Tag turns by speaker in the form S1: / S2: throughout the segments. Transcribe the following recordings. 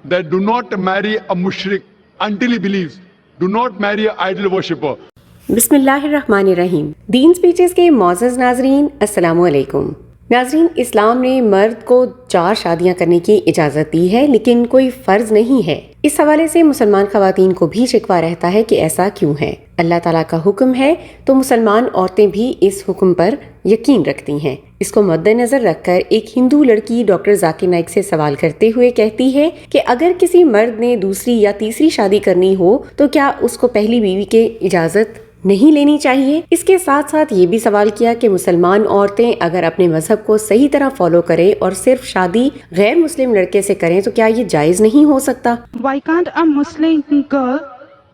S1: that do not marry a mushrik until he believes. Do not marry an idol worshipper.
S2: बिस्मिल्लाहिर्रहमानिर्रहीम। दीन speeches के मौजूद नाजरीन, अस्सलामु अलैकुम। नाजरीन, इस्लाम ने मर्द को 4 शादियां करने की इजाज़त दी है, लेकिन कोई फ़र्ज नहीं है। इस हवाले से मुसलमान ख़वातीन को भी शिकवा रहता है कि ऐसा क्यों है। अल्लाह ताला का हुक्म है तो मुसलमान औरतें भी इस हुक्म पर यकीन रखती हैं। इसको मद्देनजर रखकर एक हिंदू लड़की डॉक्टर जाकिर नाइक से सवाल करते हुए कहती है कि अगर किसी मर्द ने दूसरी या तीसरी शादी करनी हो तो क्या उसको पहली बीवी की इजाज़त नहीं लेनी चाहिए। इसके साथ साथ ये भी सवाल किया कि मुसलमान औरतें अगर अपने मजहब को सही तरह फॉलो करें और सिर्फ शादी गैर मुस्लिम लड़के से करें तो क्या ये जायज नहीं हो सकता।
S3: Why can't a Muslim girl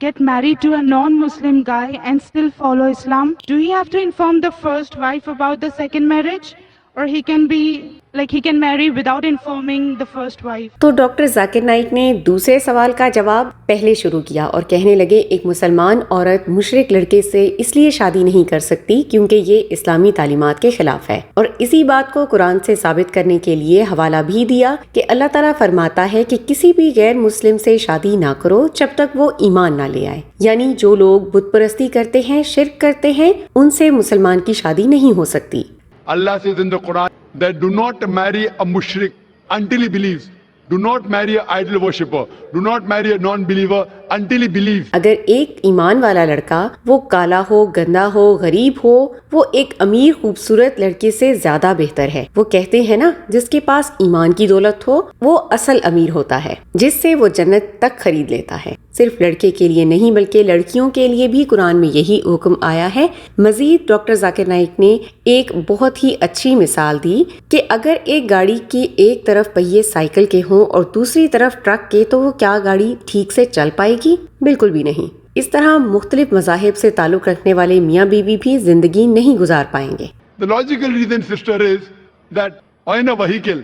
S3: get married to a non-Muslim guy and still follow Islam? Do he have to inform the first wife about the second marriage, or he can marry without informing the first wife?
S2: तो doctor Zakir Naik ने दूसरे सवाल का जवाब पहले शुरू किया और कहने लगे, एक मुसलमान औरत मुशरिक लड़के से इसलिए शादी नहीं कर सकती क्योंकि ये इस्लामी तालीमात के खिलाफ है, और इसी बात को कुरान से साबित करने के लिए हवाला भी दिया कि अल्लाह ताला फरमाता है कि किसी भी गैर मुस्लिम से शादी ना करो जब तक वो ईमान ना ले आए। यानी जो लोग बुत परस्ती करते हैं, शिर्क करते हैं, उनसे मुसलमान की शादी नहीं हो सकती।
S1: Allah says in the Quran that do not marry a mushrik until he believes. Do not marry an idol worshipper. Do not marry a non-believer until he believes.
S2: अगर एक ईमान वाला लड़का, वो काला हो, गंदा हो, गरीब हो, वो एक अमीर खूबसूरत लड़के से ज्यादा बेहतर है। वो कहते हैं ना, जिसके पास ईमान की दौलत हो वो असल अमीर होता है, जिससे वो जन्नत तक खरीद लेता है। सिर्फ लड़के के लिए नहीं बल्कि लड़कियों के लिए भी कुरान में यही हुक्म आया है। मजीद डॉक्टर जाकिर नाइक ने एक बहुत ही अच्छी मिसाल दी कि अगर एक गाड़ी की एक तरफ पहिए साइकिल के हों और दूसरी तरफ ट्रक के, तो वो क्या गाड़ी ठीक से चल पाएगी? बिल्कुल भी नहीं। इस तरह मुख्तलिफ मज़ाहिब से ताल्लुक़ रखने वाले मियाँ बीवी भी जिंदगी नहीं गुजार पाएंगे।
S1: The logical reason, sister, is that in a vehicle,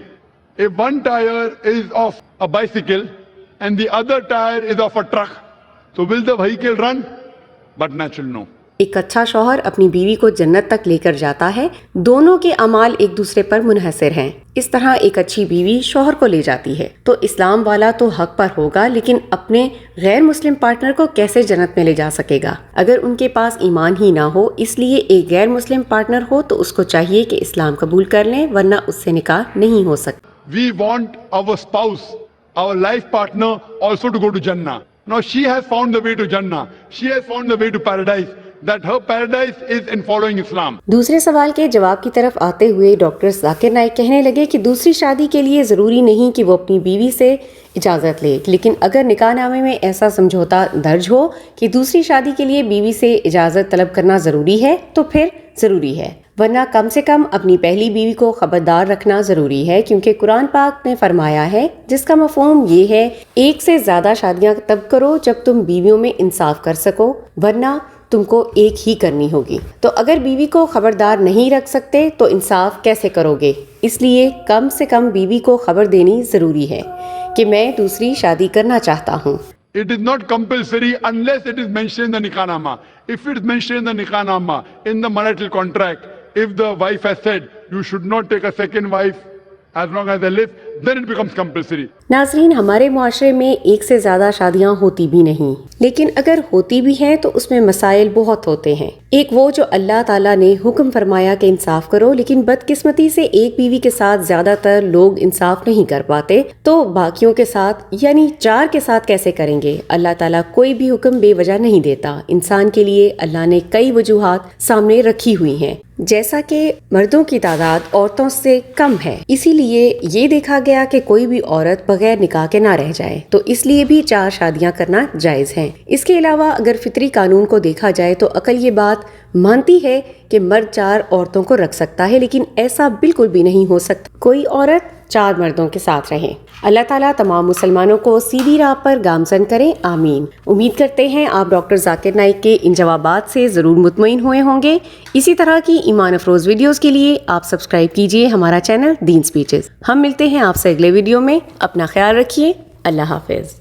S1: if one tire is of a bicycle and the other tire is of a truck, so will the vehicle run? But natural no.
S2: एक अच्छा शौहर अपनी बीवी को जन्नत तक लेकर जाता है। दोनों के अमाल एक दूसरे पर मुनहसर हैं। इस तरह एक अच्छी बीवी शौहर को ले जाती है। तो इस्लाम वाला तो हक पर होगा, लेकिन अपने गैर मुस्लिम पार्टनर को कैसे जन्नत में ले जा सकेगा अगर उनके पास ईमान ही ना हो। इसलिए एक गैर मुस्लिम पार्टनर हो तो उसको चाहिए कि इस्लाम कबूल कर लें, वरना उससे निकाह नहीं हो सकता।
S1: We want our spouse, our life partner also to go to Jannah. Now she has found the way to Jannah. She has found the way to paradise. That her paradise is in following Islam.
S2: दूसरे सवाल के जवाब की तरफ आते हुए doctor Zakir Naik कहने लगे कि दूसरी शादी के लिए ज़रूरी नहीं कि वो अपनी बीवी से इजाज़त ले, लेकिन अगर निकाहनामे में ऐसा समझौता दर्ज हो कि दूसरी शादी के लिए बीवी से इजाज़त तलब करना ज़रूरी है तो फिर ज़रूरी है, वरना कम से कम अपनी पहली बीवी को खबरदार रखना ज़रूरी है, क्योंकि कुरान पाक ने फरमाया है, जिसका मफ़हूम ये है, एक से ज़्यादा शादियाँ तब करो जब तुम बीवियों में इंसाफ कर सको, वरना तुमको एक ही करनी होगी। तो अगर बीवी को खबरदार नहीं रख सकते तो इंसाफ कैसे करोगे? इसलिए कम से कम बीवी को खबर देनी ज़रूरी है कि मैं दूसरी शादी करना चाहता हूँ।
S1: It is not compulsory unless it is mentioned in the nikah-nama. If it is mentioned in the nikah-nama, in the marital contract, if the wife has said you should not take a second wife as long as they live, then it becomes compulsory.
S2: नाज़रीन, हमारे मुआशरे में एक से ज़्यादा शादियाँ होती भी नहीं, लेकिन अगर होती भी हैं तो उसमें मसाइल बहुत होते हैं। एक वो जो अल्लाह ताला ने हुक्म फरमाया कि इंसाफ करो, लेकिन बदकिस्मती से एक बीवी के साथ ज़्यादातर लोग इंसाफ नहीं कर पाते, तो बाकियों के साथ यानी 4 के साथ कैसे करेंगे? अल्लाह ताला कोई भी हुक्म बेवजह नहीं देता। इंसान के लिए अल्लाह ने कई वजूहात सामने रखी हुई हैं, जैसा कि मर्दों की तादाद औरतों से कम है, इसीलिए ये देखा गया कि कोई भी औरत बगैर निकाह के ना रह जाए, तो इसलिए भी 4 शादियां करना जायज है। इसके अलावा अगर फितरी कानून को देखा जाए तो अकल ये बात मानती है कि मर्द 4 औरतों को रख सकता है, लेकिन ऐसा बिल्कुल भी नहीं हो सकता कोई औरत 4 मर्दों के साथ रहे। अल्लाह ताला तमाम मुसलमानों को सीधी राह पर गामजन करें, आमीन। उम्मीद करते हैं आप डॉक्टर जाकिर नाइक के इन जवाबात से ज़रूर मुतमईन हुए होंगे। इसी तरह की ईमान अफरोज़ वीडियोज़ के लिए आप सब्सक्राइब कीजिए हमारा चैनल दीन स्पीचेस। हम मिलते हैं आपसे अगले वीडियो में। अपना ख्याल रखिए। अल्लाह हाफिज़।